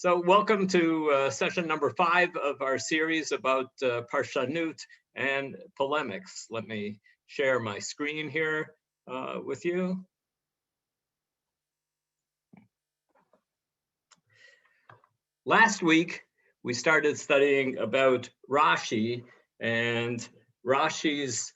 So welcome to session number 5 of our series about Parshanut and Polemics. Let me share my screen here with you. Last week, we started studying about Rashi and Rashi's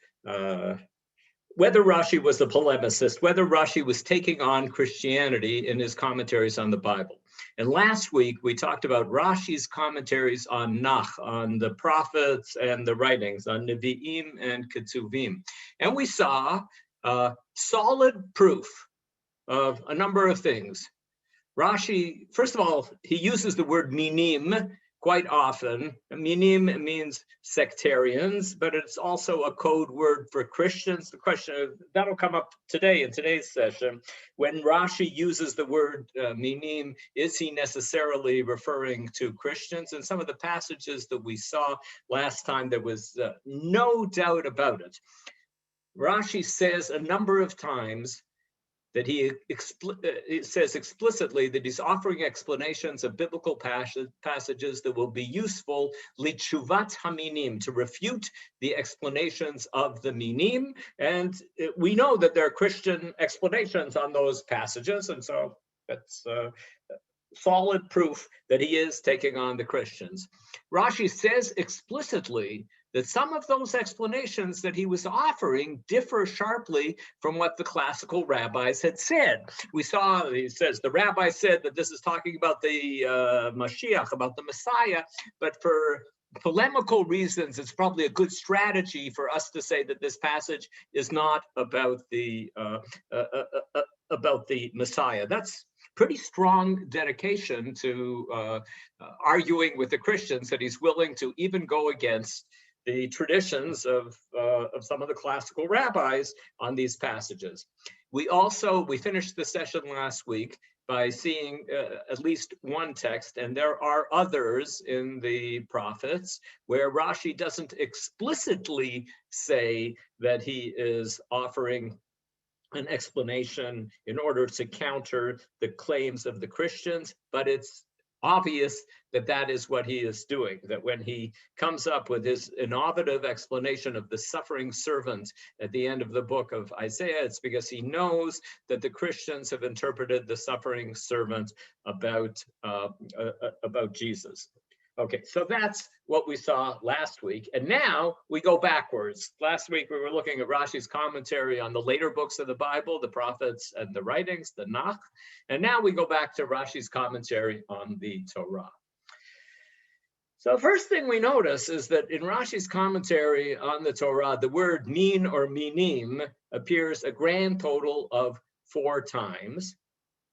whether Rashi was a polemicist, whether Rashi was taking on Christianity in his commentaries on the Bible. And last week, we talked about Rashi's commentaries on Nach, on the prophets and the writings, on Nevi'im and Ketuvim. And we saw solid proof of a number of things. Rashi, first of all, he uses the word minim quite often. Minim means sectarians, but it's also a code word for Christians. The question that'll come up today in today's session. When Rashi uses the word minim, is he necessarily referring to Christians? In some of the passages that we saw last time, there was no doubt about it. Rashi says a number of times that he says explicitly that he's offering explanations of biblical passages that will be useful lichuvat haminim, to refute the explanations of the minim. And we know that there are Christian explanations on those passages, and so that's solid proof that he is taking on the Christians. Rashi says explicitly that some of those explanations that he was offering differ sharply from what the classical rabbis had said. We saw, he says, the rabbi said that this is talking about the Mashiach, about the Messiah, but for polemical reasons, it's probably a good strategy for us to say that this passage is not about the Messiah. That's pretty strong dedication to arguing with the Christians, that he's willing to even go against the traditions of some of the classical rabbis on these passages. We finished the session last week by seeing at least one text, and there are others in the prophets where Rashi doesn't explicitly say that he is offering an explanation in order to counter the claims of the Christians, but it's obvious that that is what he is doing, that when he comes up with his innovative explanation of the suffering servant at the end of the book of Isaiah, it's because he knows that the Christians have interpreted the suffering servant about Jesus. Okay, so that's what we saw last week. And now we go backwards. Last week, we were looking at Rashi's commentary on the later books of the Bible, the prophets and the writings, the Nach. And now we go back to Rashi's commentary on the Torah. So first thing we notice is that in Rashi's commentary on the Torah, the word min or minim appears a grand total of 4 times.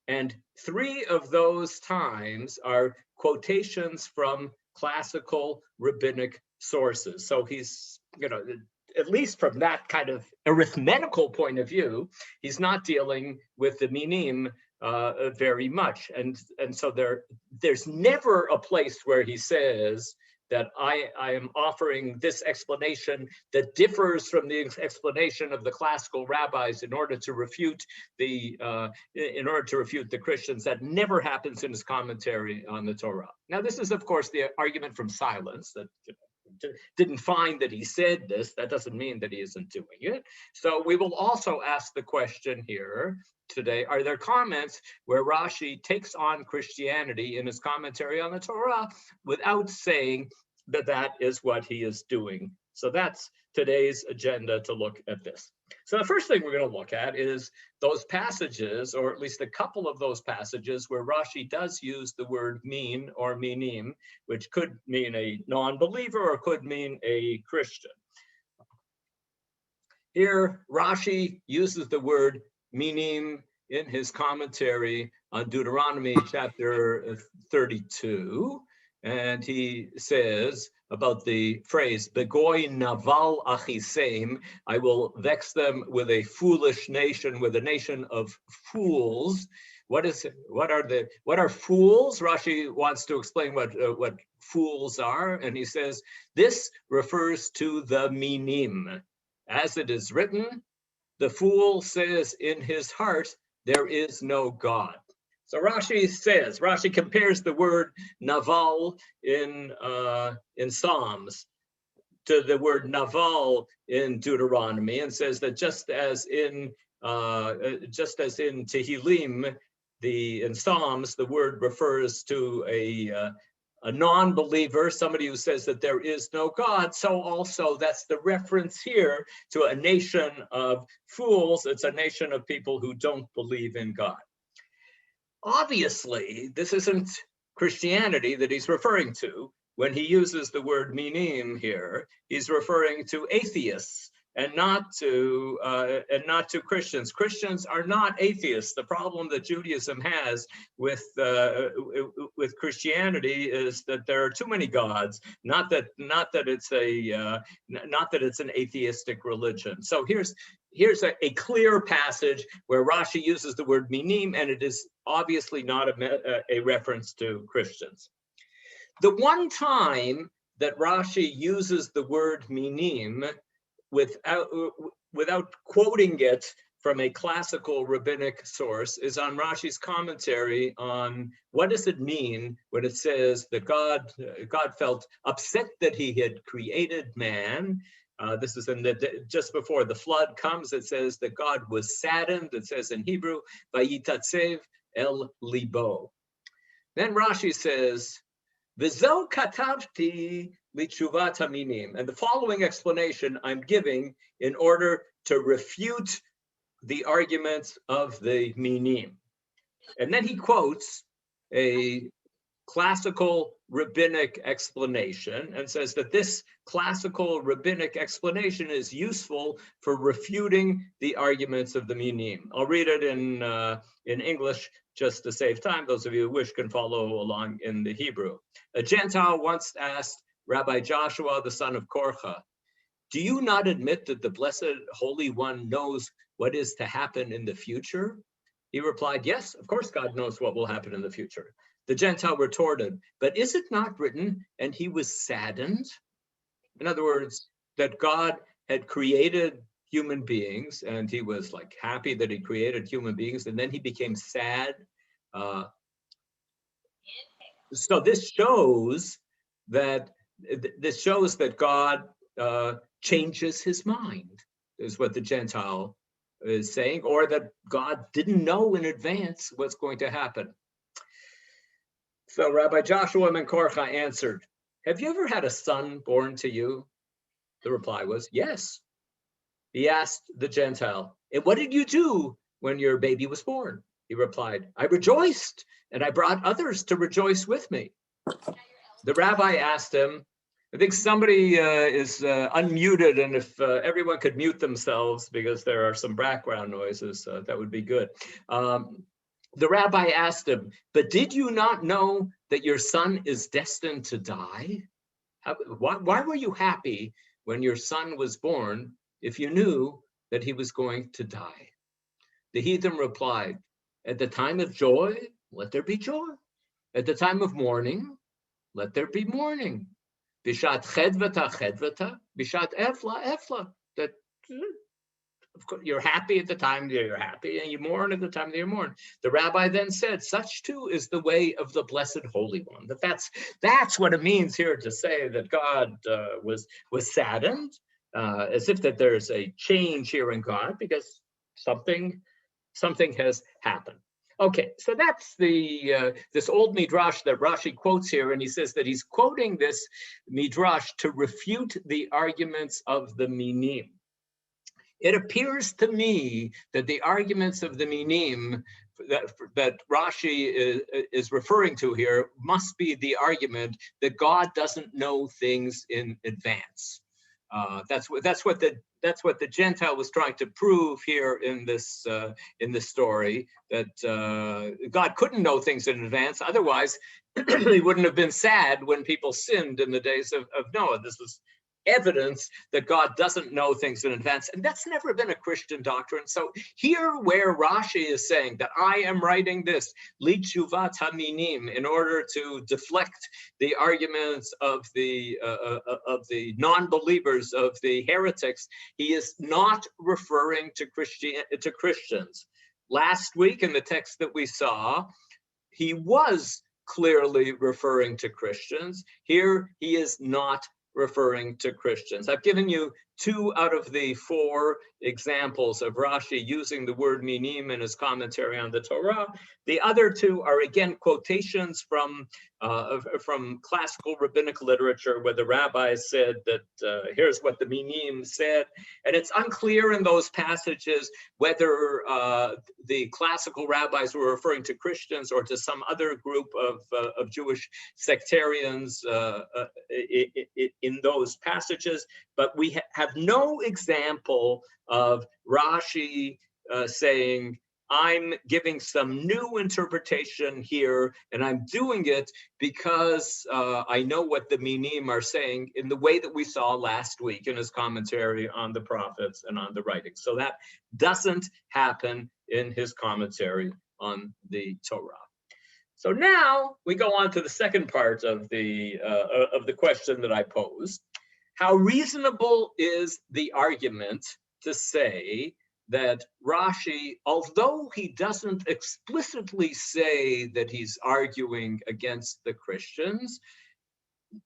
And 3 of those times are quotations from classical rabbinic sources. So he's, at least from that kind of arithmetical point of view, he's not dealing with the minim very much. And so there's never a place where he says that I am offering this explanation that differs from the explanation of the classical rabbis in order to refute the Christians. That never happens in his commentary on the Torah. Now, this is, of course, the argument from silence, that didn't find that he said this. That doesn't mean that he isn't doing it. So we will also ask the question here today, are there comments where Rashi takes on Christianity in his commentary on the Torah without saying that that is what he is doing? So that's today's agenda, to look at this. So the first thing we're going to look at is those passages, or at least a couple of those passages, where Rashi does use the word min or minim, which could mean a non-believer or could mean a Christian. Here, Rashi uses the word minim in his commentary on Deuteronomy chapter 32. And he says about the phrase, Begoy naval achisem, I will vex them with a foolish nation, with a nation of fools. What are fools? Rashi wants to explain what fools are. And he says, this refers to the minim. As it is written, the fool says in his heart, there is no God. So Rashi compares the word naval in Psalms to the word naval in Deuteronomy, and says that just as in Tehillim, in Psalms, the word refers to a non-believer, somebody who says that there is no God, so also that's the reference here to a nation of fools. It's a nation of people who don't believe in God. Obviously, this isn't Christianity that he's referring to. When he uses the word minim here, he's referring to atheists and not to Christians. Christians are not atheists. The problem that Judaism has with Christianity is that there are too many gods. Not that it's an atheistic religion. So here's a clear passage where Rashi uses the word minim, and it is obviously not a reference to Christians. The one time that Rashi uses the word minim without quoting it from a classical rabbinic source is on Rashi's commentary on what does it mean when it says that God felt upset that he had created man. This is just before the flood comes. It says that God was saddened. It says in Hebrew, "Vayitatzev el libo." Then Rashi says, "V'zo katavti litzuvat haminim," and the following explanation I'm giving in order to refute the arguments of the minim. And then he quotes a classical rabbinic explanation and says that this classical rabbinic explanation is useful for refuting the arguments of the minim. I'll read it in English just to save time. Those of you who wish can follow along in the Hebrew. A Gentile once asked Rabbi Joshua, the son of Korcha, "Do you not admit that the Blessed Holy One knows what is to happen in the future?" He replied, "Yes, of course God knows what will happen in the future." The Gentile retorted, "But is it not written, and he was saddened?" In other words, that God had created human beings, and he was like happy that he created human beings, and then he became sad. So this shows that God changes his mind, is what the Gentile is saying, or that God didn't know in advance what's going to happen. So Rabbi Joshua ben Korcha answered, "Have you ever had a son born to you?" The reply was, "Yes." He asked the Gentile, "And what did you do when your baby was born?" He replied, "I rejoiced, and I brought others to rejoice with me." The rabbi asked him, I think somebody is unmuted, and if everyone could mute themselves because there are some background noises, that would be good. The rabbi asked him, "But did you not know that your son is destined to die? Why were you happy when your son was born if you knew that he was going to die?" The heathen replied, "At the time of joy, let there be joy. At the time of mourning, let there be mourning. Bishat chedvata, chedvata, bishat efla, efla." That of course, you're happy at the time that you're happy, and you mourn at the time that you mourn. The rabbi then said, "Such too is the way of the Blessed Holy One." That's what it means here to say that God was saddened, as if that there's a change here in God because something has happened. Okay, so that's this old midrash that Rashi quotes here, and he says that he's quoting this midrash to refute the arguments of the minim. It appears to me that the arguments of the minim that Rashi is referring to here must be the argument that God doesn't know things in advance. That's what the Gentile was trying to prove here in this story, that God couldn't know things in advance. Otherwise, he wouldn't have been sad when people sinned in the days of Noah. This was evidence that God doesn't know things in advance, and that's never been a Christian doctrine. So here where Rashi is saying that I am writing this litzuvat haminim in order to deflect the arguments of the non-believers, of the heretics, he is not referring to Christians. Last week in the text that we saw, he was clearly referring to Christians. Here he is not referring to Christians. I've given you 2 out of the 4 examples of Rashi using the word minim in his commentary on the Torah. The other 2 are again quotations from classical rabbinic literature, where the rabbis said that here's what the minim said, and it's unclear in those passages whether the classical rabbis were referring to Christians or to some other group of Jewish sectarians in those passages. But we have no example of Rashi saying, I'm giving some new interpretation here, and I'm doing it because I know what the minim are saying, in the way that we saw last week in his commentary on the prophets and on the writings. So that doesn't happen in his commentary on the Torah. So now we go on to the second part of the question that I posed. How reasonable is the argument to say that Rashi, although he doesn't explicitly say that he's arguing against the Christians,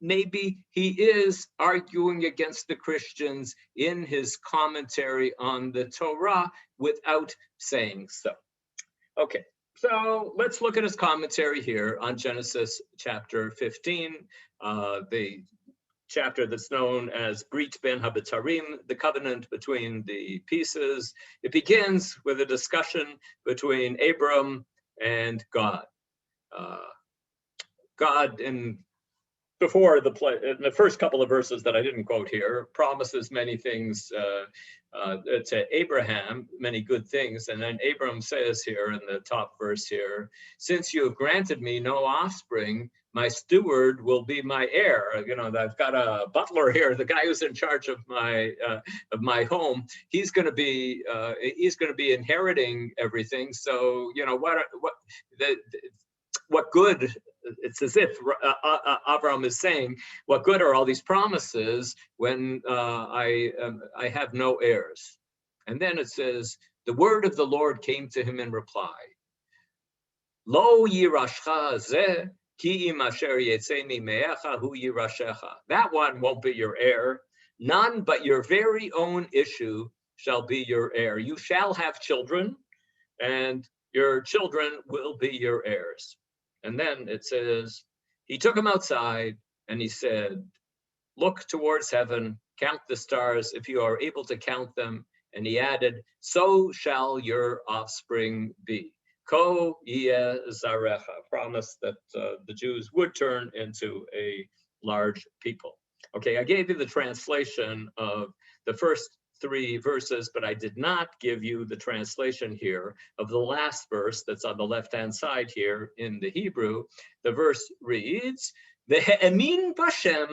maybe he is arguing against the Christians in his commentary on the Torah without saying so. Okay, so let's look at his commentary here on Genesis chapter 15, the chapter that's known as Brit Ben Habitarim, the covenant between the pieces. It begins with a discussion between Abram and God. God, before in the first couple of verses that I didn't quote here, promises many things to Abraham, many good things. And then Abram says here in the top verse here, since you have granted me no offspring, my steward will be my heir. You know, I've got a butler here, the guy who's in charge of my home. He's going to be inheriting everything. So, you know, what good? It's as if Avram is saying, what good are all these promises when I have no heirs? And then it says, the word of the Lord came to him in reply. Lo yirashcha zeh ki im asher yetzeh mimecha hu yirashecha. That one won't be your heir. None but your very own issue shall be your heir. You shall have children, and your children will be your heirs. And then it says, he took him outside and he said, look towards heaven, count the stars if you are able to count them. And he added, so shall your offspring be. Ko yeh zarecha, promise that the Jews would turn into a large people. Okay, I gave you the translation of the first 3 verses, but I did not give you the translation here of the last verse that's on the left-hand side here in the Hebrew. The verse reads, Ve'emin b'Hashem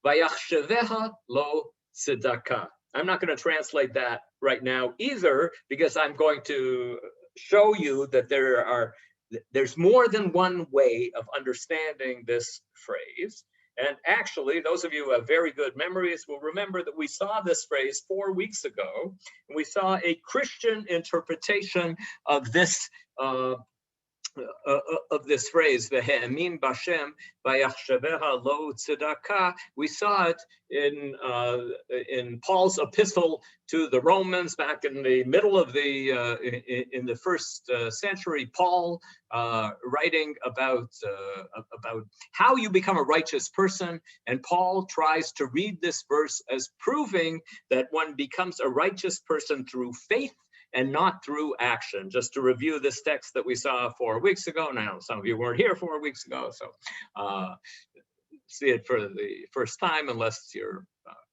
vayachshaveha lo tzedakah. I'm not going to translate that right now either, because I'm going to show you that there's more than one way of understanding this phrase. And actually, those of you who have very good memories will remember that we saw this phrase 4 weeks ago. And we saw a Christian interpretation of this phrase, "Ve'emin b'Hashem vayachshaveha lo tzedakah." We saw it in Paul's epistle to the Romans back in the middle of in the first century. Paul writing about how you become a righteous person, and Paul tries to read this verse as proving that one becomes a righteous person through faith and not through action. Just to review this text that we saw 4 weeks ago. Now, some of you weren't here 4 weeks ago, so see it for the first time, unless you're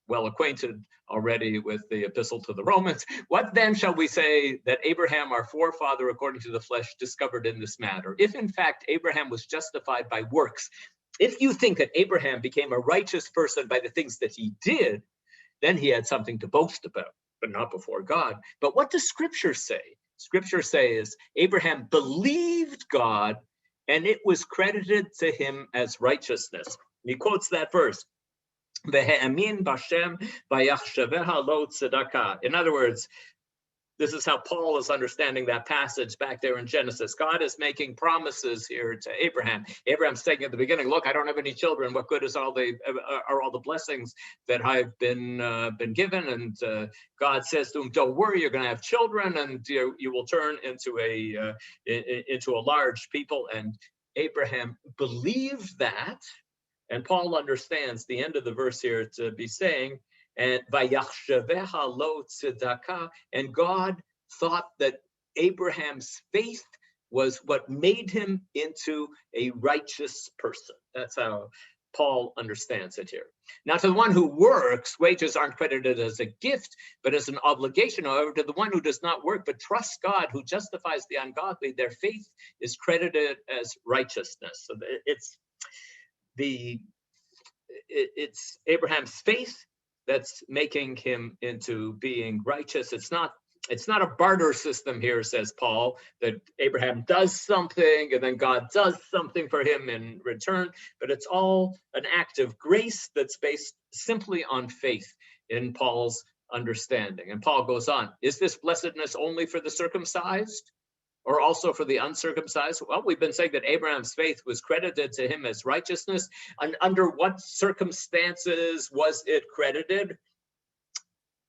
well acquainted already with the epistle to the Romans. What then shall we say that Abraham, our forefather, according to the flesh, discovered in this matter? If in fact Abraham was justified by works, if you think that Abraham became a righteous person by the things that he did, then he had something to boast about, but not before God. But what does Scripture say? Scripture says Abraham believed God, and it was credited to him as righteousness. He quotes that verse. In other words, This is how Paul is understanding that passage back there in Genesis. God is making promises here to Abraham. Abraham's saying at the beginning, look, I don't have any children. What good is all the blessings that I've been given? And God says to him, don't worry, you're going to have children, and you will turn into a large people. And Abraham believed that. And Paul understands the end of the verse here to be saying, and vayachshaveha lo tzedakah, and God thought that Abraham's faith was what made him into a righteous person. That's how Paul understands it here. Now, to the one who works, wages aren't credited as a gift, but as an obligation. However, to the one who does not work, but trusts God, who justifies the ungodly, their faith is credited as righteousness. So it's Abraham's faith that's making him into being righteous. It's not a barter system here, says Paul, that Abraham does something and then God does something for him in return, but it's all an act of grace that's based simply on faith in Paul's understanding. And Paul goes on, is this blessedness only for the circumcised or also for the uncircumcised? Well, we've been saying that Abraham's faith was credited to him as righteousness. And under what circumstances was it credited?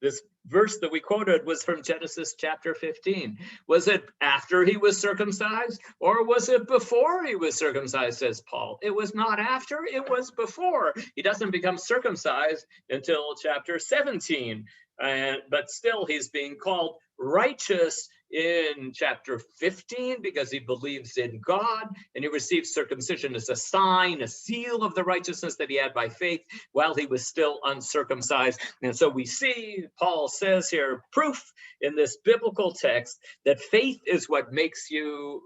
This verse that we quoted was from Genesis chapter 15. Was it after he was circumcised, or was it before he was circumcised, says Paul? It was not after, it was before. He doesn't become circumcised until chapter 17. But still, he's being called righteous in chapter 15 because he believes in God, and he receives circumcision as a sign, a seal of the righteousness that he had by faith while he was still uncircumcised. And so we see, Paul says here, proof in this biblical text that faith is what makes you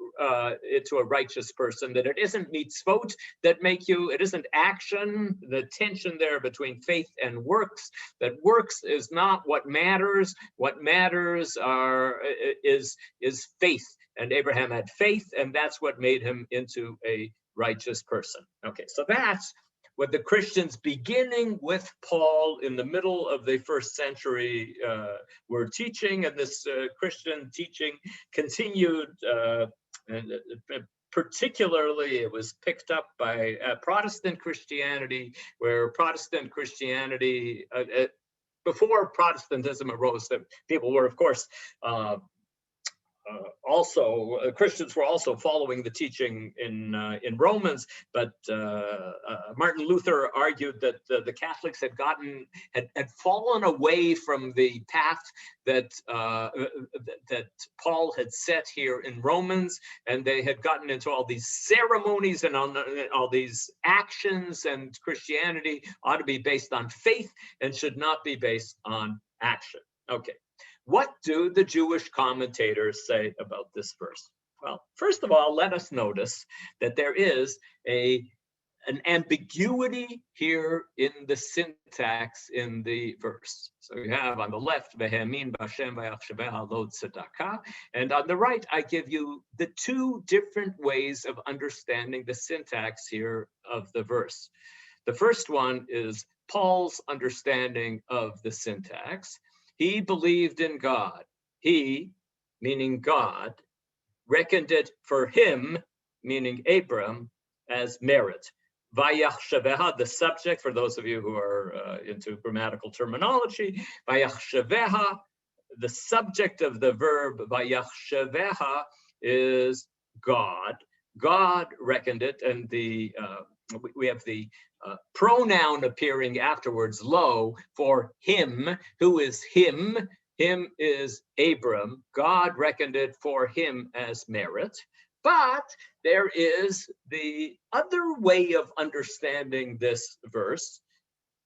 into a righteous person, that it isn't mitzvot that make you, it isn't action, the tension there between faith and works, that works is not what matters. What matters is faith, and Abraham had faith, and that's what made him into a righteous person. Okay, so that's what the Christians beginning with Paul in the middle of the first century were teaching, and this Christian teaching continued, and particularly it was picked up by Protestant Christianity, where Protestant Christianity, before Protestantism arose, that people were, of course, Christians were also following the teaching in Romans, but Martin Luther argued that the Catholics had fallen away from the path that Paul had set here in Romans, and they had gotten into all these ceremonies and all these actions, and Christianity ought to be based on faith and should not be based on action. Okay. What do the Jewish commentators say about this verse? Well, first of all, let us notice that there is an ambiguity here in the syntax in the verse. So you have on the left, Vehemin b'Hashem vayachshaveha lo tzedakah, and on the right, I give you the two different ways of understanding the syntax here of the verse. The first one is Paul's understanding of the syntax. He believed in God. He, meaning God, reckoned it for him, meaning Abram, as merit. Vayachshaveha, the subject, for those of you who are into grammatical terminology, vayachshaveha, the subject of the verb vayachshaveha is God. God reckoned it, and we have the pronoun appearing afterwards, lo, for him. Who is him? Him is Abram. God reckoned it for him as merit. But there is the other way of understanding this verse,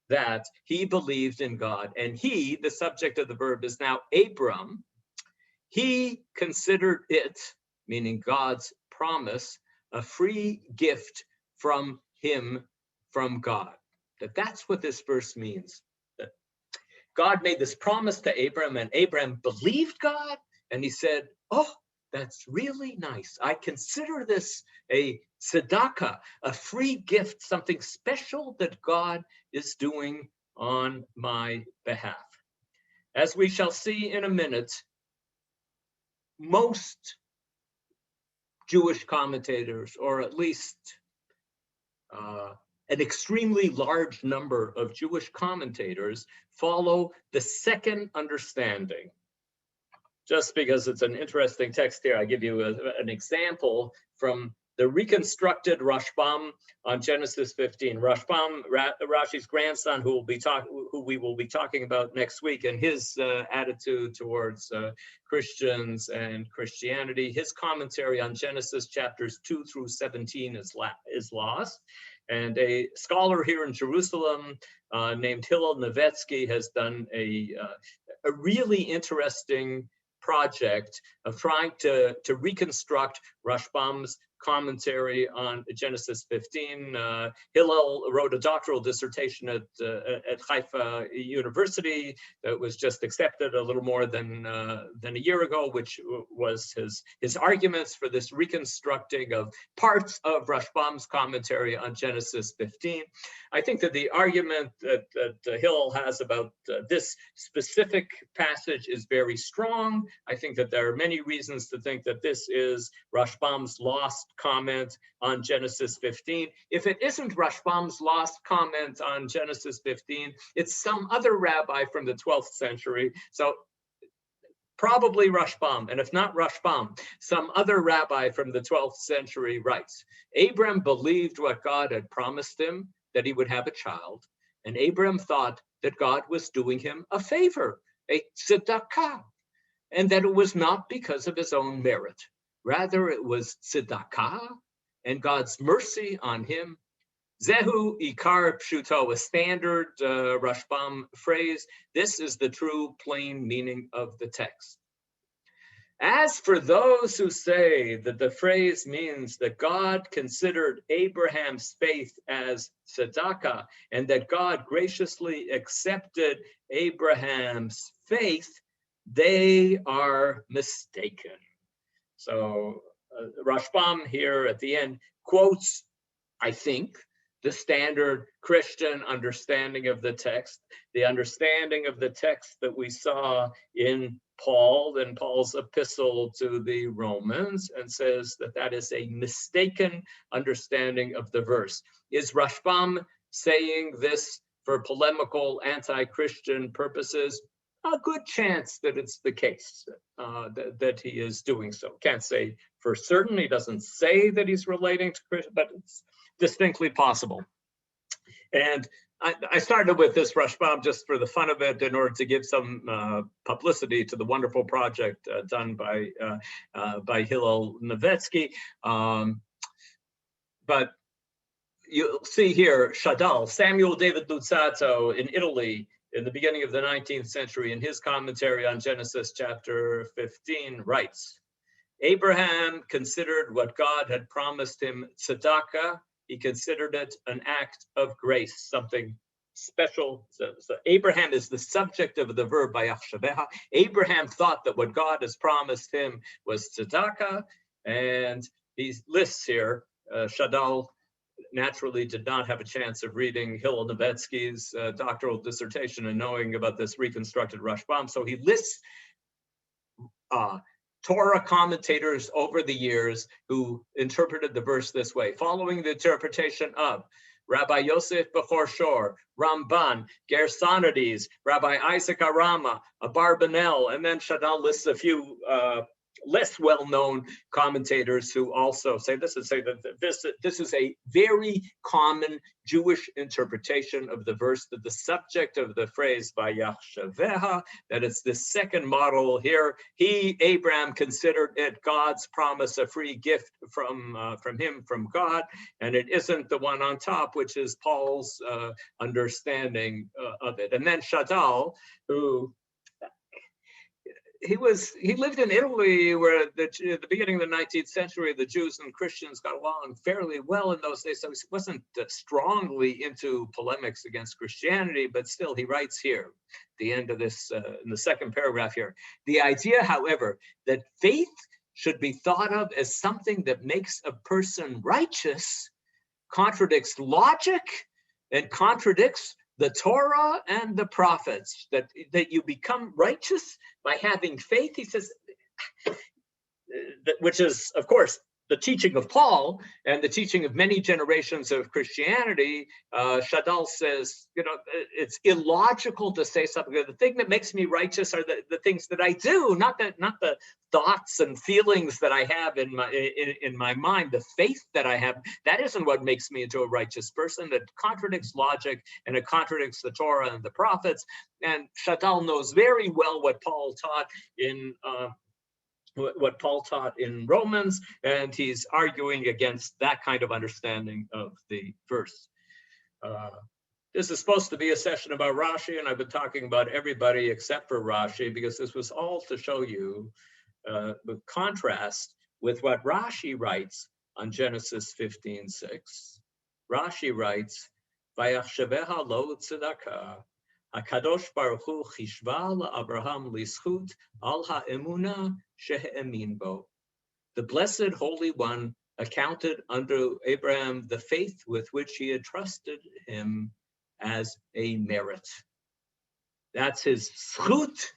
that he believed in God, and he, the subject of the verb, is now Abram. He considered it, meaning God's promise, a free gift from him, from God. That's what this verse means. That God made this promise to Abram, and Abram believed God, and he said, oh, that's really nice. I consider this a tzedakah, a free gift, something special that God is doing on my behalf. As we shall see in a minute, most Jewish commentators, or at least an extremely large number of Jewish commentators, follow the second understanding. Just because it's an interesting text here, I give you an example from the reconstructed Rashbam on Genesis 15. Rashbam, Rashi's grandson, who we will be talking about next week, and his attitude towards Christians and Christianity. His commentary on Genesis chapters 2 through 17 is lost. And a scholar here in Jerusalem named Hillel Nevetsky has done a really interesting project of trying to reconstruct Rashbam's commentary on Genesis 15. Hillel wrote a doctoral dissertation at Haifa University that was just accepted a little more than a year ago, which was his arguments for this reconstructing of parts of Rashbam's commentary on Genesis 15. I think that the argument that Hillel has about this specific passage is very strong. I think that there are many reasons to think that this is Rashbam's lost comment on Genesis 15. If it isn't Rashbam's lost comment on Genesis 15, it's some other rabbi from the 12th century. So probably Rashbam, and if not Rashbam, some other rabbi from the 12th century writes, Abram believed what God had promised him, that he would have a child, and Abram thought that God was doing him a favor, a tzedakah, and that it was not because of his own merit. Rather, it was tzedakah and God's mercy on him. Zehu ikar pshuto, a standard Rashbam phrase. This is the true plain meaning of the text. As for those who say that the phrase means that God considered Abraham's faith as tzedakah and that God graciously accepted Abraham's faith, they are mistaken. So Rashbam here at the end quotes, I think, the standard Christian understanding of the text, the understanding of the text that we saw in Paul's epistle to the Romans, and says that that is a mistaken understanding of the verse. Is Rashbam saying this for polemical anti-Christian purposes? A good chance that it's the case that he is doing so. Can't say for certain. He doesn't say that he's relating to Christian, but it's distinctly possible. And I started with this Rashbam just for the fun of it, in order to give some publicity to the wonderful project done by Hillel Nevetsky. But you'll see here, Shadal, Samuel David Luzzatto in Italy in the beginning of the 19th century, in his commentary on Genesis chapter 15, writes, Abraham considered what God had promised him tzedakah. He considered it an act of grace, something special. So Abraham is the subject of the verb vayachshaveha. Abraham thought that what God has promised him was tzedakah, and he lists here, Shadal naturally did not have a chance of reading Hillel Nevetsky's doctoral dissertation and knowing about this reconstructed Rashbam. So he lists Torah commentators over the years who interpreted the verse this way, following the interpretation of Rabbi Yosef Bekhor Shor, Ramban, Gersonides, Rabbi Isaac Arama, Abarbanel, and then Shadal lists a few less well-known commentators who also say this is a very common Jewish interpretation of the verse, that the subject of the phrase vayachshaveha, that it's the second model here. Abraham, considered it God's promise, a free gift from him, from God, and it isn't the one on top, which is Paul's understanding of it. And then Shadal, who he lived in Italy, where at the beginning of the 19th century, the Jews and Christians got along fairly well in those days. So he wasn't strongly into polemics against Christianity, but still he writes here, at the end of this, in the second paragraph here, the idea, however, that faith should be thought of as something that makes a person righteous contradicts logic and contradicts the Torah and the prophets, that you become righteous by having faith. He says, which is, of course, the teaching of Paul and the teaching of many generations of Christianity, Shadal says, it's illogical to say something. The thing that makes me righteous are the things that I do, not the thoughts and feelings that I have in my mind, the faith that I have. That isn't what makes me into a righteous person. That contradicts logic, and it contradicts the Torah and the prophets. And Shadal knows very well what Paul taught in Romans, and he's arguing against that kind of understanding of the verse. This is supposed to be a session about Rashi, and I've been talking about everybody except for Rashi, because this was all to show you the contrast with what Rashi writes on Genesis 15:6. Rashi writes, "Vayachshaveha lo tzedakah, HaKadosh Baruch Hu chishva la'Abraham lischut al ha'emuna she'emin bo." The Blessed Holy One accounted unto Abraham the faith with which he had trusted him as a merit. That's his zchut,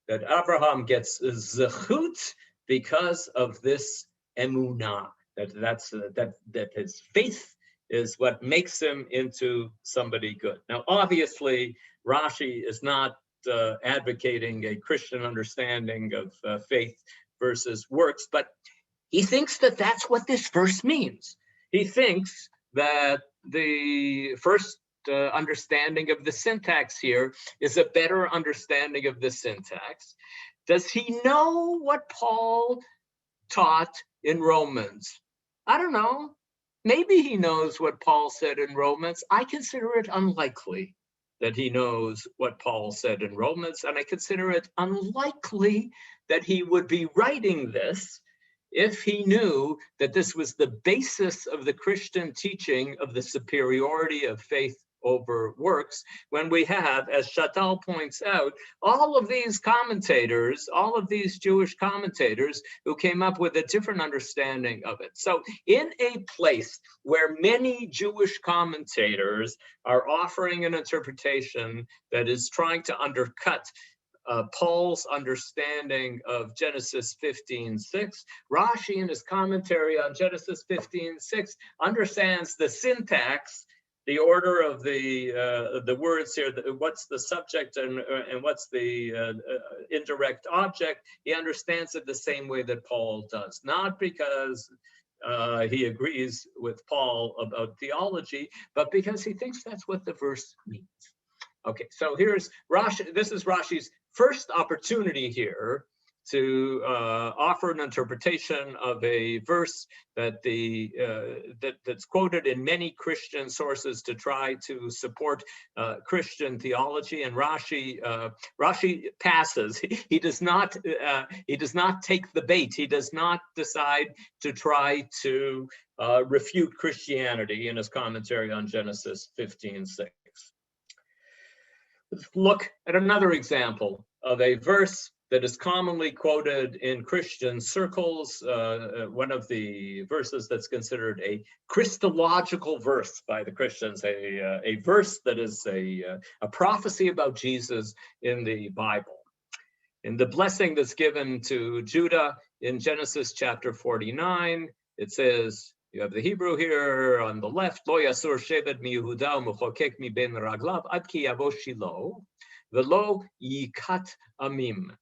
that Abraham gets zechut because of this emunah, that his faith is what makes him into somebody good. Now, obviously, Rashi is not advocating a Christian understanding of faith versus works, but he thinks that that's what this verse means. He thinks that the first understanding of the syntax here is a better understanding of the syntax. Does he know what Paul taught in Romans? I don't know. Maybe he knows what Paul said in Romans. I consider it unlikely that he knows what Paul said in Romans, and I consider it unlikely that he would be writing this if he knew that this was the basis of the Christian teaching of the superiority of faith over works, when we have, as Shatal points out, all of these commentators, all of these Jewish commentators who came up with a different understanding of it. So in a place where many Jewish commentators are offering an interpretation that is trying to undercut Paul's understanding of Genesis 15:6, Rashi in his commentary on Genesis 15:6 understands the syntax, the order of the words here, what's the subject and what's the indirect object. He understands it the same way that Paul does, not because he agrees with Paul about theology, but because he thinks that's what the verse means. Okay, so here's Rashi. This is Rashi's first opportunity here to offer an interpretation of a verse that that's quoted in many Christian sources to try to support Christian theology. And Rashi passes. He does not take the bait. He does not decide to try to refute Christianity in his commentary on Genesis 15:6. Let's look at another example of a verse that is commonly quoted in Christian circles, one of the verses that's considered a Christological verse by the Christians, a verse that is a prophecy about Jesus in the Bible. In the blessing that's given to Judah in Genesis chapter 49, it says, you have the Hebrew here on the left, Lo yasur shevet mi Yehuda u'mechokek mi ben raglav ad ki yavo Shilo, v'lo yikat amim.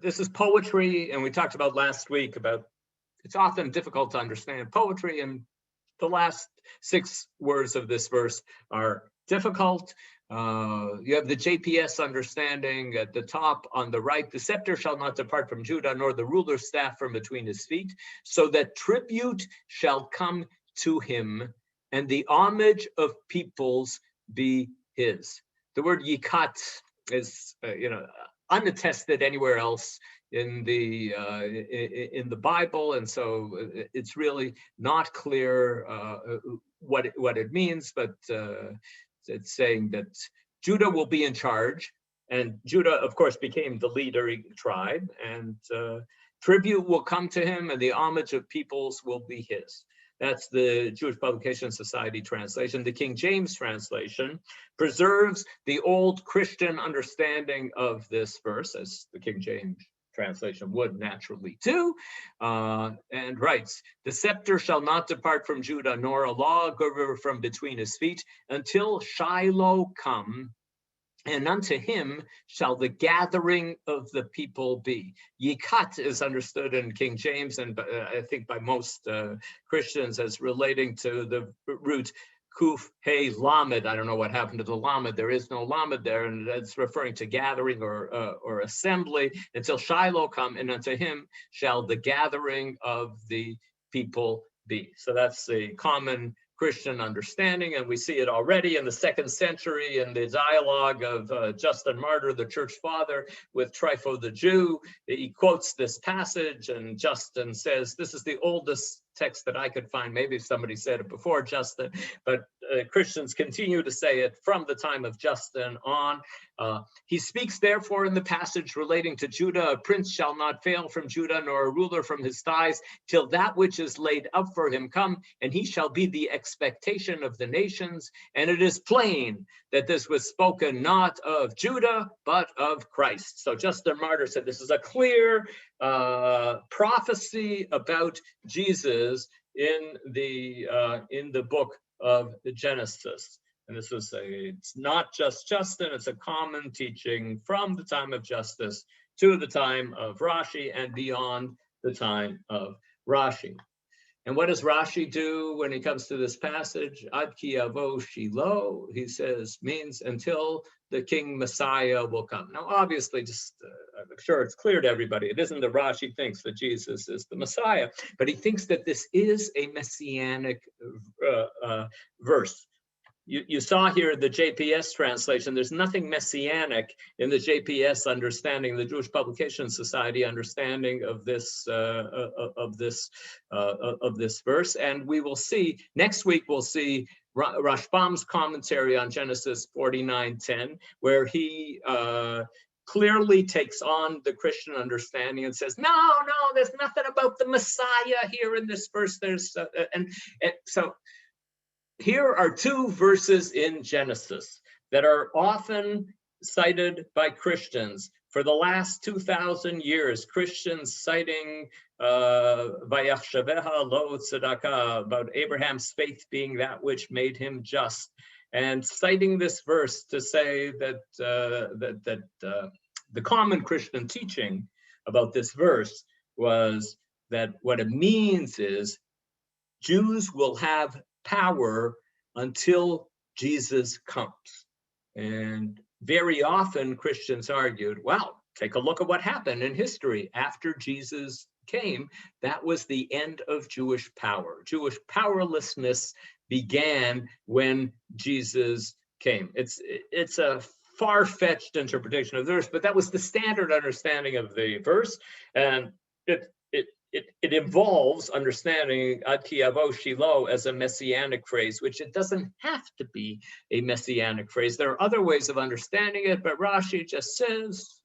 This is poetry, and we talked about last week about it's often difficult to understand poetry, and the last 6 words of this verse are difficult. You have the JPS understanding at the top on the right. The scepter shall not depart from Judah, nor the ruler's staff from between his feet, so that tribute shall come to him, and the homage of peoples be his. The word yikat is, unattested anywhere else in the Bible, and so it's really not clear what it means, but it's saying that Judah will be in charge, and Judah, of course, became the leader tribe, and tribute will come to him, and the homage of peoples will be his. That's the Jewish Publication Society translation. The King James translation preserves the old Christian understanding of this verse, as the King James translation would naturally too, and writes, the scepter shall not depart from Judah, nor a lawgiver from between his feet, until Shiloh come, and unto him shall the gathering of the people be. Yikat is understood in King James, and I think by most Christians, as relating to the root Kuf Hey Lamed. I don't know what happened to the Lamed. There is no Lamed there, and that's referring to gathering or assembly. Until Shiloh come, and unto him shall the gathering of the people be. So that's a common Christian understanding, and we see it already in the 2nd century in the dialogue of Justin Martyr, the church father, with Trypho the Jew. He quotes this passage, and Justin says, this is the oldest text that I could find. Maybe somebody said it before Justin, but Christians continue to say it from the time of Justin on. He speaks therefore in the passage relating to Judah, a prince shall not fail from Judah, nor a ruler from his thighs, till that which is laid up for him come, and he shall be the expectation of the nations. And it is plain that this was spoken not of Judah, but of Christ. So Justin Martyr said this is a clear prophecy about Jesus in the book of the Genesis. And this is it's not just Justin, it's a common teaching from the time of Justus to the time of Rashi and beyond the time of Rashi. And what does Rashi do when he comes to this passage? Ad ki yavo Shiloh, he says, means until the King Messiah will come. Now, obviously, just I'm sure it's clear to everybody, it isn't that Rashi thinks that Jesus is the Messiah, but he thinks that this is a messianic verse. You saw here the JPS translation. There's nothing messianic in the JPS understanding, the Jewish Publication Society understanding of this verse. And we will see next week. We'll see Rashbam's commentary on Genesis 49:10, where he clearly takes on the Christian understanding and says, no, there's nothing about the Messiah here in this verse. There's and so. Here are 2 verses in Genesis that are often cited by Christians. For the last 2,000 years, Christians citing Vayachshaveha lo tzedakah, about Abraham's faith being that which made him just, and citing this verse to say that the common Christian teaching about this verse was that what it means is Jews will have power until Jesus comes. And very often Christians argued, well, take a look at what happened in history after Jesus came. That was the end of Jewish power. Jewish powerlessness began when Jesus came. It's a far-fetched interpretation of the verse, but that was the standard understanding of the verse, and it involves understanding Ad ki yavo Shiloh as a messianic phrase, which it doesn't have to be a messianic phrase. There are other ways of understanding it, but Rashi just says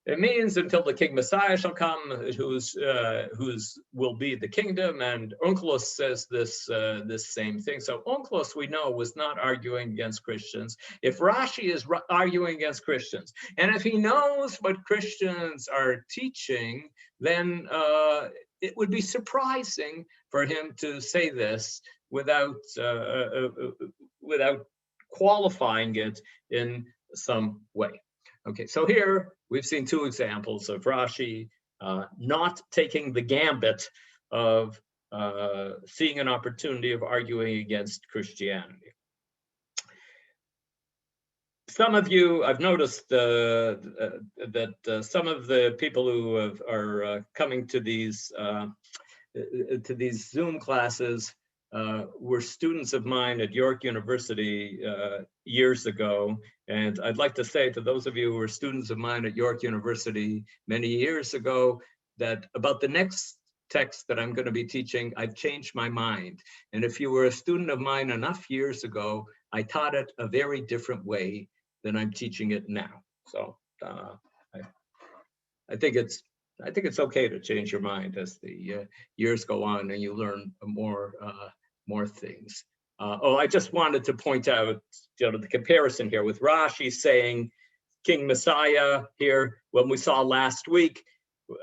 it means until the King Messiah shall come, whose will be the kingdom. And Onkelos says this same thing. So Onkelos, we know, was not arguing against Christians. If Rashi is arguing against Christians, and if he knows what Christians are teaching, then it would be surprising for him to say this without qualifying it in some way. Okay, so here we've seen 2 examples of Rashi not taking the gambit of seeing an opportunity of arguing against Christianity. Some of you, I've noticed that some of the people who are coming to these Zoom classes were students of mine at York University years ago. And I'd like to say to those of you who were students of mine at York University many years ago, that about the next text that I'm going to be teaching, I've changed my mind. And if you were a student of mine enough years ago, I taught it a very different way than I'm teaching it now. So I think it's okay to change your mind as the years go on and you learn more things. I just wanted to point out, the comparison here with Rashi saying King Messiah here. When we saw last week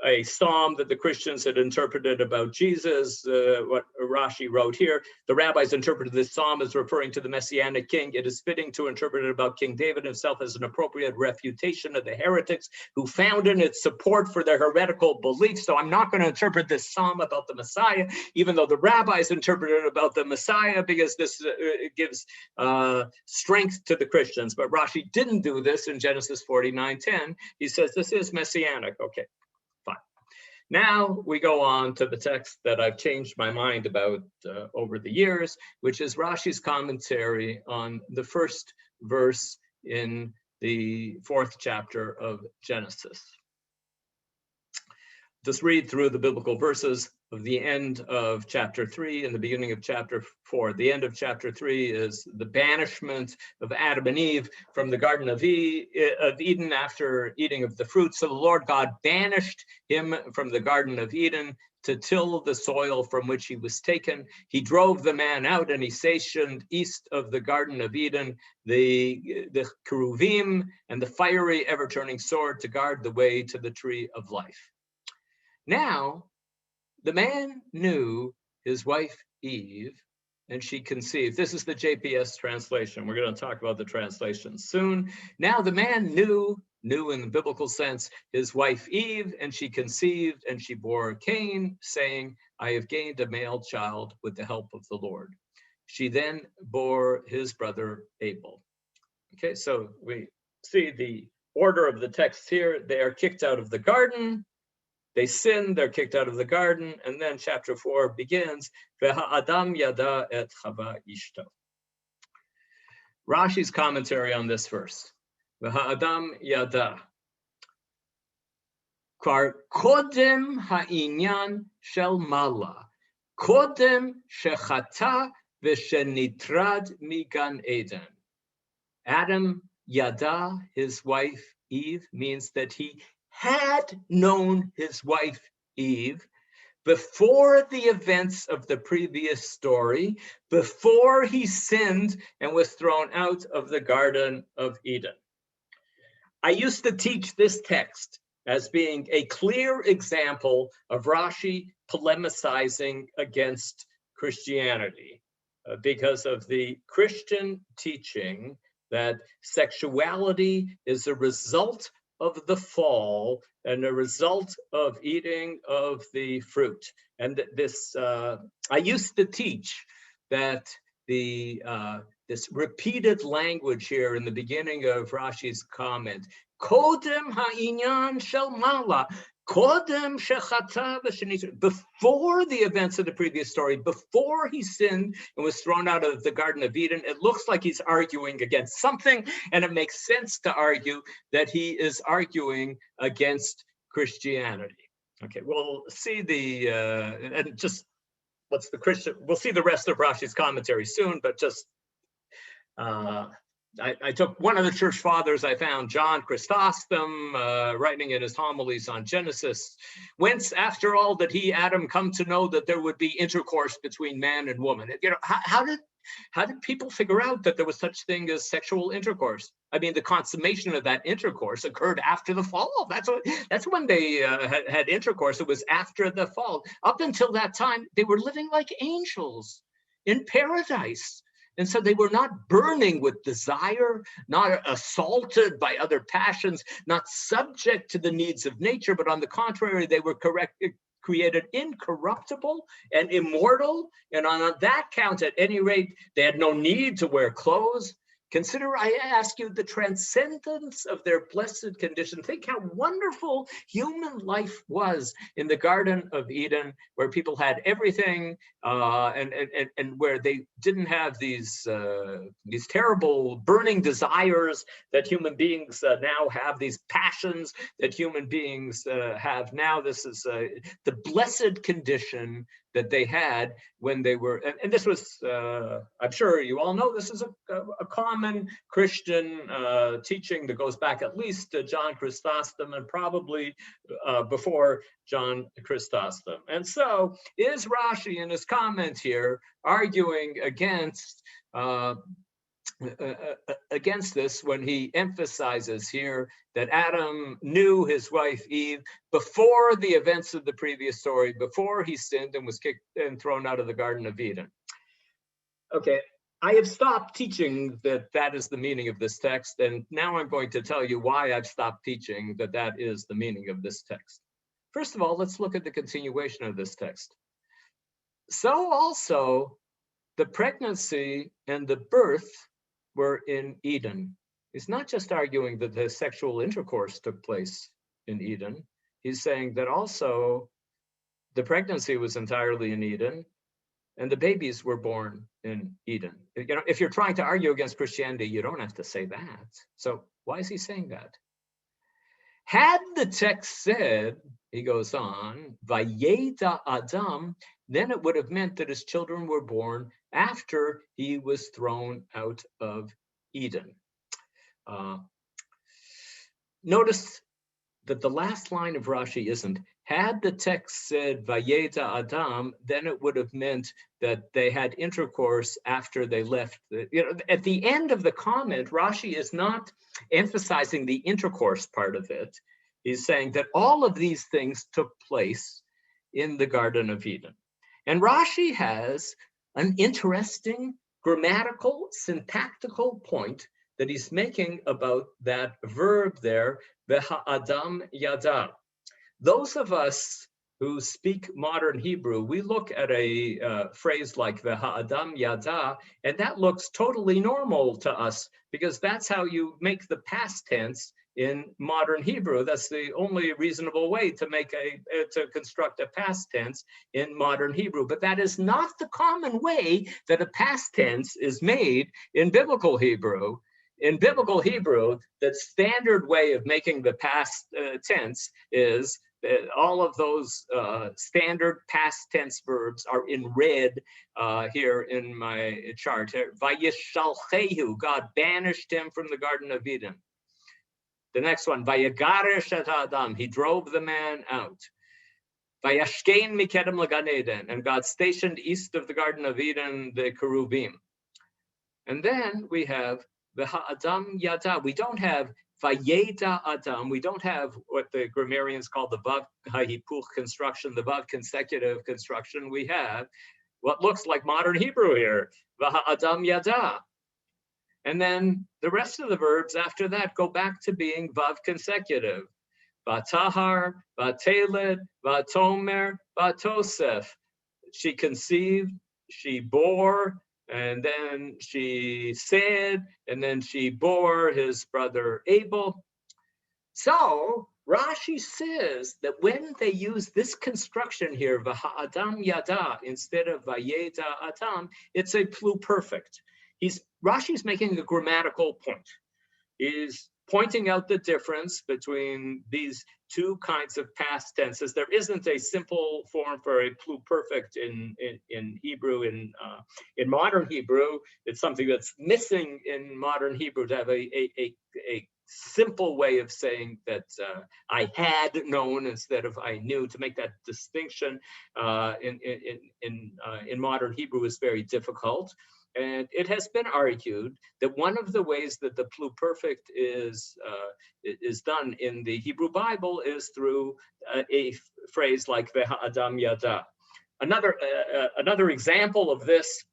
a psalm that the Christians had interpreted about Jesus, what Rashi wrote here. The rabbis interpreted this psalm as referring to the Messianic king. It is fitting to interpret it about King David himself as an appropriate refutation of the heretics who found in it support for their heretical beliefs. So I'm not going to interpret this psalm about the Messiah, even though the rabbis interpreted it about the Messiah, because this gives strength to the Christians. But Rashi didn't do this in Genesis 49:10. He says this is messianic. Okay. Now we go on to the text that I've changed my mind about over the years, which is Rashi's commentary on the first verse in the 4th chapter of Genesis. Just read through the biblical verses of the end of chapter 3 and the beginning of chapter 4. The end of chapter 3 is the banishment of Adam and Eve from the Garden of Eden after eating of the fruit. So the Lord God banished him from the Garden of Eden to till the soil from which he was taken. He drove the man out and he stationed east of the Garden of Eden the cheruvim and the fiery ever-turning sword to guard the way to the tree of life. Now, the man knew his wife Eve, and she conceived. This is the JPS translation. We're going to talk about the translation soon. Now, the man knew in the biblical sense, his wife Eve, and she conceived, and she bore Cain, saying, I have gained a male child with the help of the Lord. She then bore his brother Abel. Okay, so we see the order of the text here. They are kicked out of the garden. They sin, they're kicked out of the garden, and then chapter 4 begins, Ve'ha'adam yada et chava ishto. Rashi's commentary on this verse, Ve'ha'adam yada. Kvar kodem ha'inyan shel mala, kodem shechata v'shenitrad migan Eden. Adam yada, his wife Eve, means that he had known his wife Eve before the events of the previous story, before he sinned and was thrown out of the Garden of Eden. I used to teach this text as being a clear example of Rashi polemicizing against Christianity because of the Christian teaching that sexuality is a result of the fall and a result of eating of the fruit. And this, I used to teach that this repeated language here in the beginning of Rashi's comment, Kodem ha'inyan shel mala, Kodem shechata v'shenitra, before the events of the previous story, before he sinned and was thrown out of the Garden of Eden, it looks like he's arguing against something, and it makes sense to argue that he is arguing against Christianity. Okay, we'll see the, and just what's the Christian, we'll see the rest of Rashi's commentary soon, but just, I took one of the church fathers I found, John Chrystostom, writing in his homilies on Genesis. Whence, after all, did he, Adam, come to know that there would be intercourse between man and woman? You know, how did people figure out that there was such thing as sexual intercourse? I mean, the consummation of that intercourse occurred after the fall. That's when they had intercourse. It was after the fall. Up until that time, they were living like angels in paradise. And so they were not burning with desire, not assaulted by other passions, not subject to the needs of nature, but on the contrary, they were created incorruptible and immortal. And on that count, at any rate, they had no need to wear clothes. Consider, I ask you, the transcendence of their blessed condition. Think how wonderful human life was in the Garden of Eden, where people had everything, and where they didn't have these terrible burning desires that human beings now have, these passions that human beings have now. This is the blessed condition that they had when they were, and this was, I'm sure you all know, this is a common Christian teaching that goes back at least to John Chrysostom and probably before John Chrysostom. And so is Rashi in his comment here arguing against against this when he emphasizes here that Adam knew his wife Eve before the events of the previous story, before he sinned and was kicked and thrown out of the Garden of Eden. Okay, I have stopped teaching that that is the meaning of this text, and now I'm going to tell you why I've stopped teaching that that is the meaning of this text. First of all, let's look at the continuation of this text. So also, the pregnancy and the birth were in Eden. He's not just arguing that the sexual intercourse took place in Eden. He's saying that also the pregnancy was entirely in Eden and the babies were born in Eden. You know, if you're trying to argue against Christianity, you don't have to say that. So why is he saying that? Had the text said, he goes on, Vayeta Adam, then it would have meant that his children were born after he was thrown out of Eden. Notice that the last line of Rashi isn't, had the text said Vayeta Adam, then it would have meant that they had intercourse after they left. At the end of the comment, Rashi is not emphasizing the intercourse part of it. He's saying that all of these things took place in the Garden of Eden. And Rashi has an interesting grammatical, syntactical point that he's making about that verb there, Adam Yada. Those of us who speak modern Hebrew, we look at a phrase like Adam Yada, and that looks totally normal to us because that's how you make the past tense in modern Hebrew. That's the only reasonable way to make to construct a past tense in modern Hebrew. But that is not the common way that a past tense is made in biblical Hebrew. In biblical Hebrew, the standard way of making the past tense is all of those standard past tense verbs are in red here in my chart. Vayishalchehu, God banished him from the Garden of Eden. The next one, Vayagaresh et Adam, he drove the man out. Vayashkein mikedem legan Eden, and God stationed east of the Garden of Eden the cherubim. And then we have the Adam Yada. We don't have Vayeta Adam. We don't have what the grammarians call the Vav Hahipuch construction, the Vav consecutive construction. We have what looks like modern Hebrew here, Adam Yada. And then the rest of the verbs after that go back to being Vav consecutive. Vatahar, Vateled, Vatomer, Vatosef. She conceived, she bore, and then she said, and then she bore his brother Abel. So Rashi says that when they use this construction here, V'ha'adam yada, instead of Vayeta Adam, it's a pluperfect. Rashi's making a grammatical point. He's pointing out the difference between these two kinds of past tenses. There isn't a simple form for a pluperfect in Hebrew. In modern Hebrew, it's something that's missing in modern Hebrew to have a simple way of saying that I had known instead of I knew. To make that distinction in modern Hebrew is very difficult. And it has been argued that one of the ways that the pluperfect is done in the Hebrew Bible is through a phrase like V'ha'adam yada. Another example of this,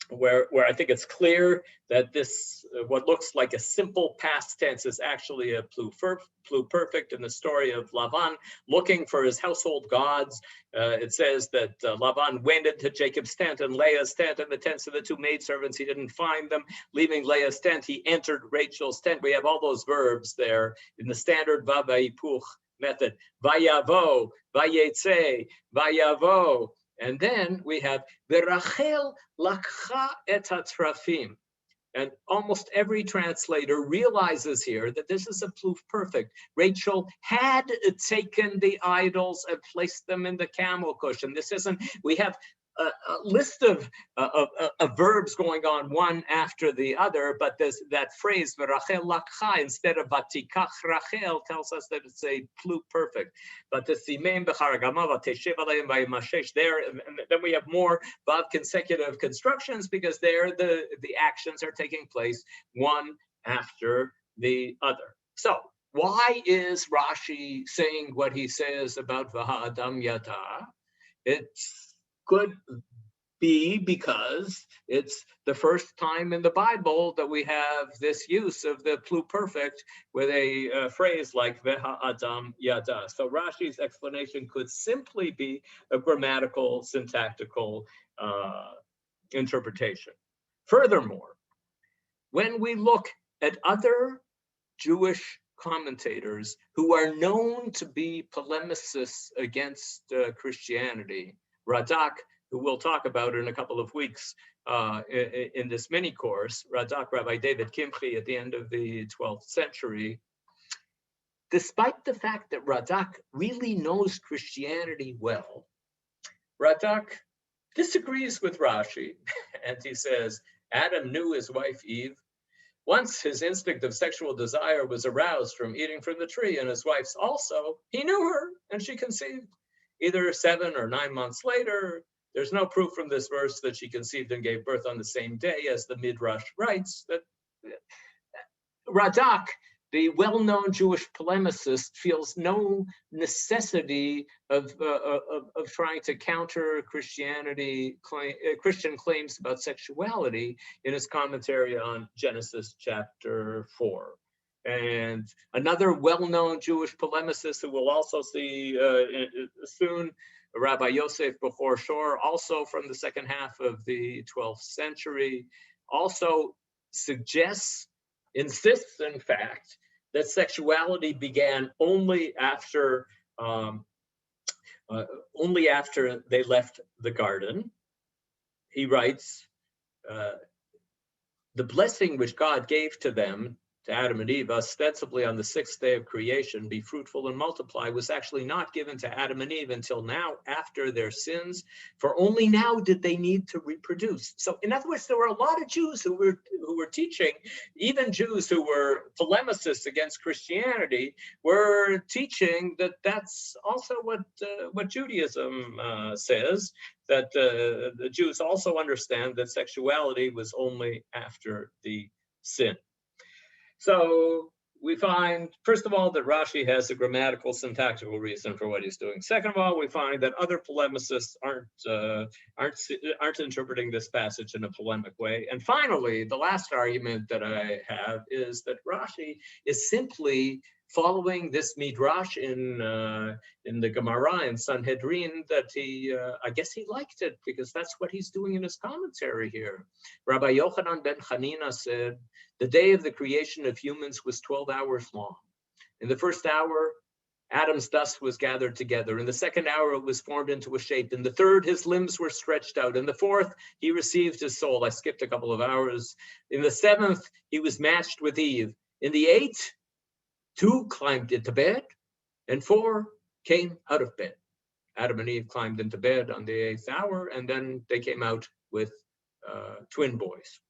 where I think it's clear that this, what looks like a simple past tense, is actually a pluperfect in the story of Lavan looking for his household gods. It says that Lavan went into Jacob's tent and Leah's tent and the tents of the two maidservants. He didn't find them. Leaving Leah's tent, he entered Rachel's tent. We have all those verbs there in the standard Vav Hahipuch method. Vayavo, Vayetze, Vayavo. And then we have Rachel lakcha et hatrafim. And almost every translator realizes here that this is a pluperfect. Rachel had taken the idols and placed them in the camel cushion. This isn't, we have list of verbs going on one after the other, but that phrase "Rachel lakcha" instead of "Vatikach Rachel" tells us that it's a pluperfect. But the simeim b'charagama v'teshev aleim v'yimashesh there, and then we have more vav consecutive constructions because there the actions are taking place one after the other. So why is Rashi saying what he says about V'ha'adam yada? It could be because it's the first time in the Bible that we have this use of the pluperfect with a phrase like V'ha'adam yada. So Rashi's explanation could simply be a grammatical, syntactical interpretation. Furthermore, when we look at other Jewish commentators who are known to be polemicists against Christianity, Radak, who we'll talk about in a couple of weeks in this mini course, Radak, Rabbi David Kimchi at the end of the 12th century, despite the fact that Radak really knows Christianity well, Radak disagrees with Rashi, and he says, Adam knew his wife Eve. Once his instinct of sexual desire was aroused from eating from the tree, and his wife's also, he knew her, and she conceived. Either 7 or 9 months later, there's no proof from this verse that she conceived and gave birth on the same day as the Midrash writes. That Radak, the well-known Jewish polemicist, feels no necessity of trying to counter Christian claims about sexuality in his commentary on Genesis chapter 4. And another well-known Jewish polemicist who we'll also see soon, Rabbi Yosef Bekhor Shor, also from the second half of the 12th century, also insists, in fact, that sexuality began only after they left the garden. He writes, the blessing which God gave to them, to Adam and Eve, ostensibly on the 6th day of creation, be fruitful and multiply, was actually not given to Adam and Eve until now after their sins, for only now did they need to reproduce. So in other words, there were a lot of Jews who were teaching, even Jews who were polemicists against Christianity, were teaching that that's also what Judaism says, that the Jews also understand that sexuality was only after the sin. So we find, first of all, that Rashi has a grammatical, syntactical reason for what he's doing. Second of all, we find that other polemicists aren't interpreting this passage in a polemic way. And finally, the last argument that I have is that Rashi is simply following this midrash in the Gemara in Sanhedrin that I guess he liked it because that's what he's doing in his commentary here. Rabbi Yochanan ben Chanina said, the day of the creation of humans was 12 hours long. In the first hour, Adam's dust was gathered together. In the second hour, it was formed into a shape. In the third, his limbs were stretched out. In the fourth, he received his soul. I skipped a couple of hours. In the seventh, he was matched with Eve. In the eighth, 2 climbed into bed, and 4 came out of bed. Adam and Eve climbed into bed on the 8th hour, and then they came out with twin boys.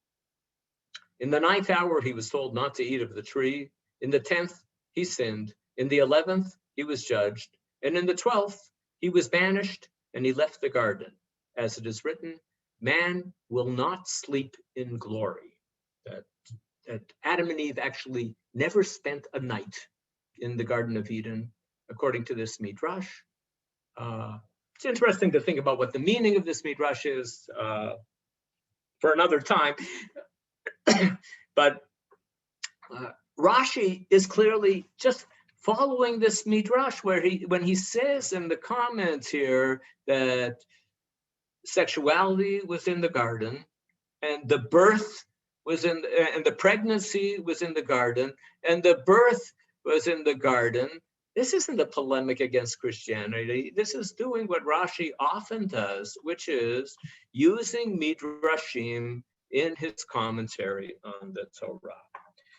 In the 9th hour, he was told not to eat of the tree. In the 10th, he sinned. In the 11th, he was judged. And in the 12th, he was banished, and he left the garden. As it is written, man will not sleep in glory. That Adam and Eve actually never spent a night in the Garden of Eden, according to this midrash. It's interesting to think about what the meaning of this midrash is for another time. But Rashi is clearly just following this midrash when he says in the comments here that sexuality was in the garden and the birth was and the pregnancy was in the garden and the birth was in the garden. This isn't a polemic against Christianity. This is doing what Rashi often does, which is using midrashim in his commentary on the Torah.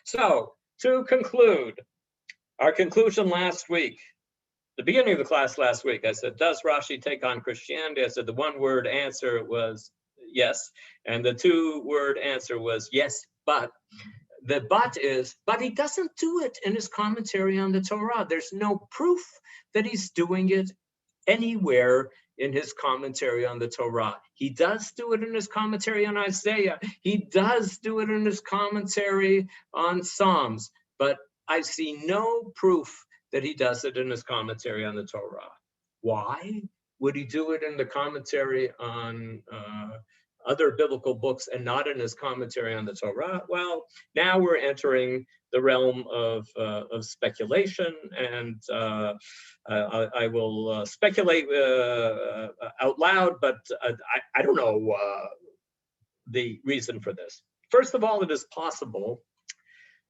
So to conclude, our conclusion last week, the beginning of the class last week, I said, does Rashi take on Christianity? I said the one-word answer was yes, and the two-word answer was yes, but. The but is, but he doesn't do it in his commentary on the Torah. There's no proof that he's doing it anywhere in his commentary on the Torah. He does do it in his commentary on Isaiah. He does do it in his commentary on Psalms, but I see no proof that he does it in his commentary on the Torah. Why would he do it in the commentary on other biblical books and not in his commentary on the Torah? Well, now we're entering the realm of speculation, and I will speculate out loud, but I don't know the reason for this. First of all, it is possible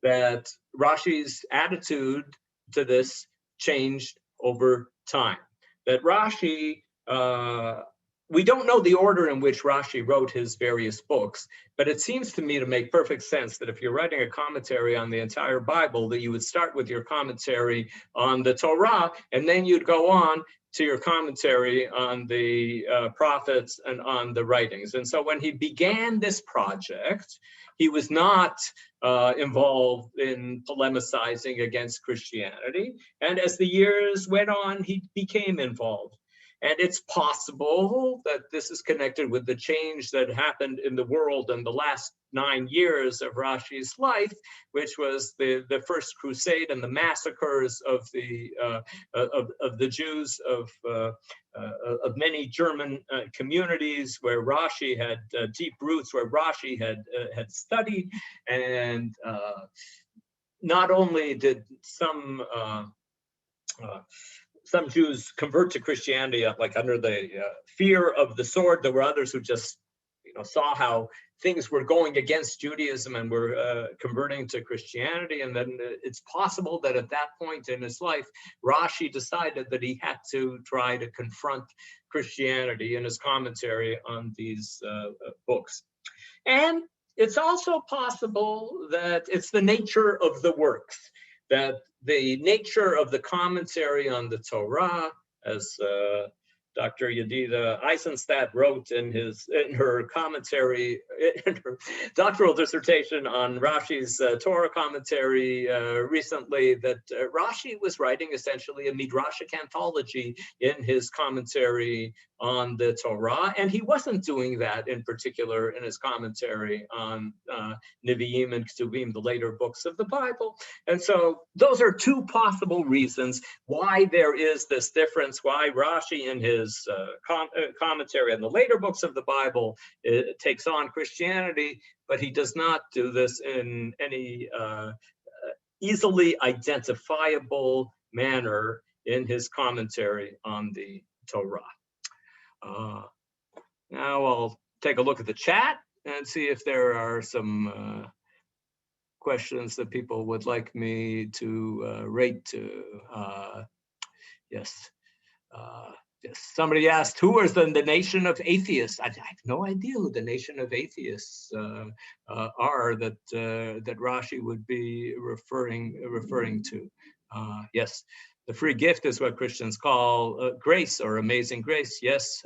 that Rashi's attitude to this changed over time. That Rashi, we don't know the order in which Rashi wrote his various books, but it seems to me to make perfect sense that if you're writing a commentary on the entire Bible, that you would start with your commentary on the Torah, and then you'd go on to your commentary on the prophets and on the writings. And so when he began this project, he was not involved in polemicizing against Christianity. And as the years went on, he became involved. And it's possible that this is connected with the change that happened in the world in the last 9 years of Rashi's life, which was the First Crusade and the massacres of the Jews of many German communities where Rashi had deep roots, where Rashi had studied, and not only did some Jews convert to Christianity like under the fear of the sword. There were others who just saw how things were going against Judaism and were converting to Christianity. And then it's possible that at that point in his life, Rashi decided that he had to try to confront Christianity in his commentary on these books. And it's also possible that it's the nature of the works, that the nature of the commentary on the Torah, as Dr. Yedida Eisenstadt wrote in her commentary, in her doctoral dissertation on Rashi's Torah commentary recently, that Rashi was writing essentially a midrashic anthology in his commentary on the Torah, and he wasn't doing that in particular in his commentary on Nevi'im and Ketuvim, the later books of the Bible. And so those are two possible reasons why there is this difference, why Rashi in his commentary on the later books of the Bible takes on Christianity, but he does not do this in any easily identifiable manner in his commentary on the Torah. Now I'll take a look at the chat and see if there are some questions that people would like me to rate to. Yes. Yes. Somebody asked, who is the nation of atheists? I have no idea who the nation of atheists are that Rashi would be referring to. Yes. The free gift is what Christians call grace or amazing grace. Yes.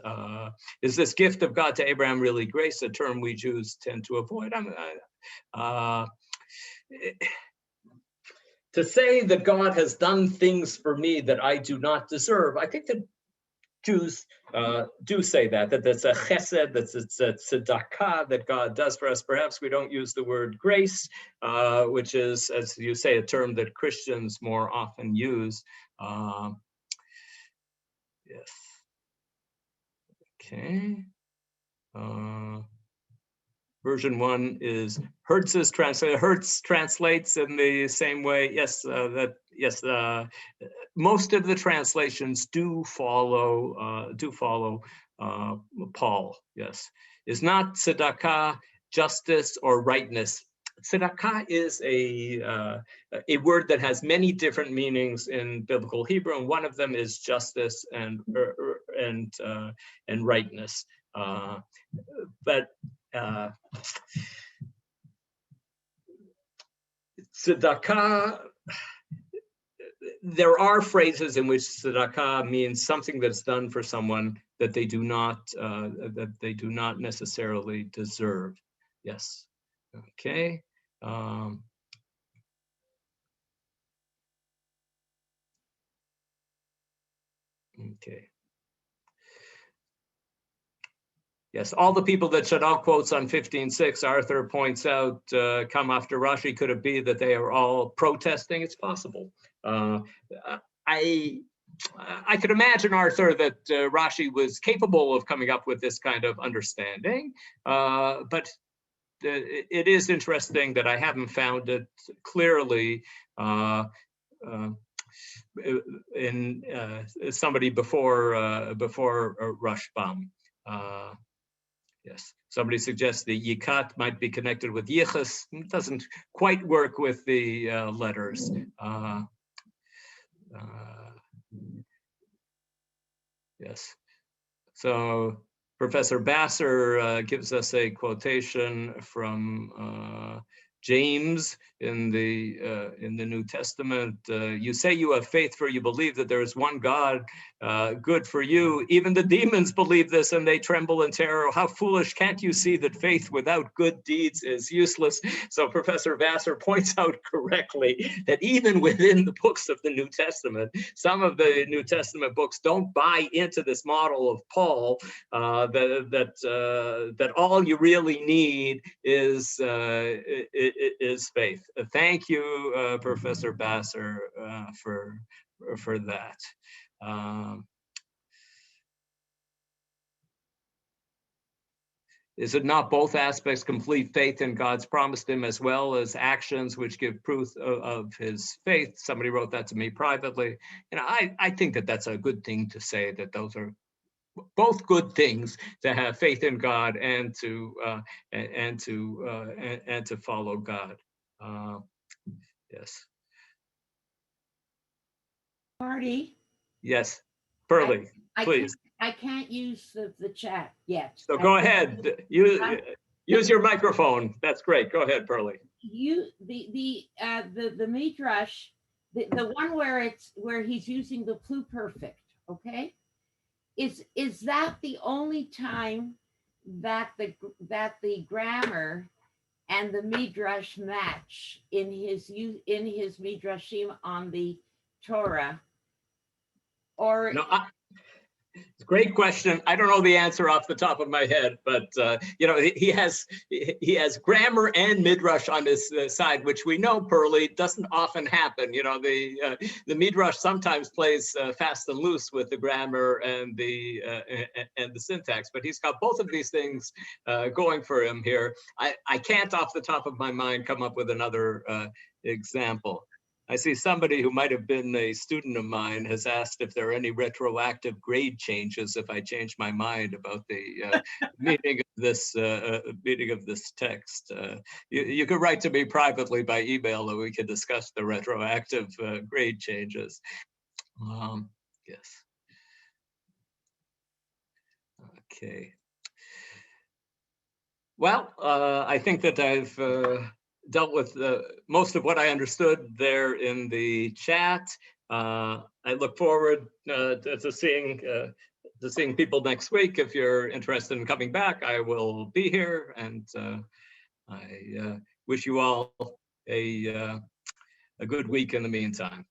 Is this gift of God to Abraham really grace, a term we Jews tend to avoid? To say that God has done things for me that I do not deserve, I think that Jews do say that that's a chesed, it's a tzedakah that God does for us. Perhaps we don't use the word grace, which is, as you say, a term that Christians more often use. Yes. Okay. Version 1 is Hertz's translate. Hertz translates in the same way. Yes, most of the translations do follow Paul. Yes, is not tzedakah justice or rightness. Tzedakah is a word that has many different meanings in biblical Hebrew, and one of them is justice and rightness. But tzedakah, there are phrases in which tzedakah means something that's done for someone that they do not necessarily deserve. Yes. Okay. Okay. Yes, all the people that Shadal quotes on 15:6, Arthur points out, come after Rashi. Could it be that they are all protesting? It's possible. I could imagine, Arthur, that Rashi was capable of coming up with this kind of understanding, but it is interesting that I haven't found it clearly in somebody before Rashbam. Yes, somebody suggests the yikat might be connected with yichus. It doesn't quite work with the letters. Yes, so Professor Basser gives us a quotation from James in the New Testament. You say you have faith, for you believe that there is one God. Good for you. Even the demons believe this, and they tremble in terror. How foolish! Can't you see that faith without good deeds is useless? So Professor Vassar points out correctly that even within the books of the New Testament, some of the New Testament books don't buy into this model of Paul that all you really need is faith. Thank you, Professor Basser, for that. Is it not both aspects, complete faith in God's promised him, as well as actions which give proof of his faith? Somebody wrote that to me privately. And I think that that's a good thing to say, that those are both good things, to have faith in God and to follow God. Yes. Marty? Yes. Pearlie, please. I can't use the chat yet. So go ahead. Use your microphone. That's great. Go ahead, Pearlie. The midrash, the one where he's using the pluperfect, okay? Is that the only time that the grammar and the midrash match in his midrashim on the Torah? Or no, great question. I don't know the answer off the top of my head, but he has grammar and midrash on his side, which we know, Pearlie, doesn't often happen. The midrash sometimes plays fast and loose with the grammar and the syntax, but he's got both of these things going for him here. I can't off the top of my mind come up with another example. I see somebody who might have been a student of mine has asked if there are any retroactive grade changes if I change my mind about the meaning of this text. You could write to me privately by email and we could discuss the retroactive grade changes. Yes. Okay. Well, I think that I've dealt with most of what I understood there in the chat. I look forward to seeing people next week. If you're interested in coming back, I will be here, and I wish you all a good week in the meantime.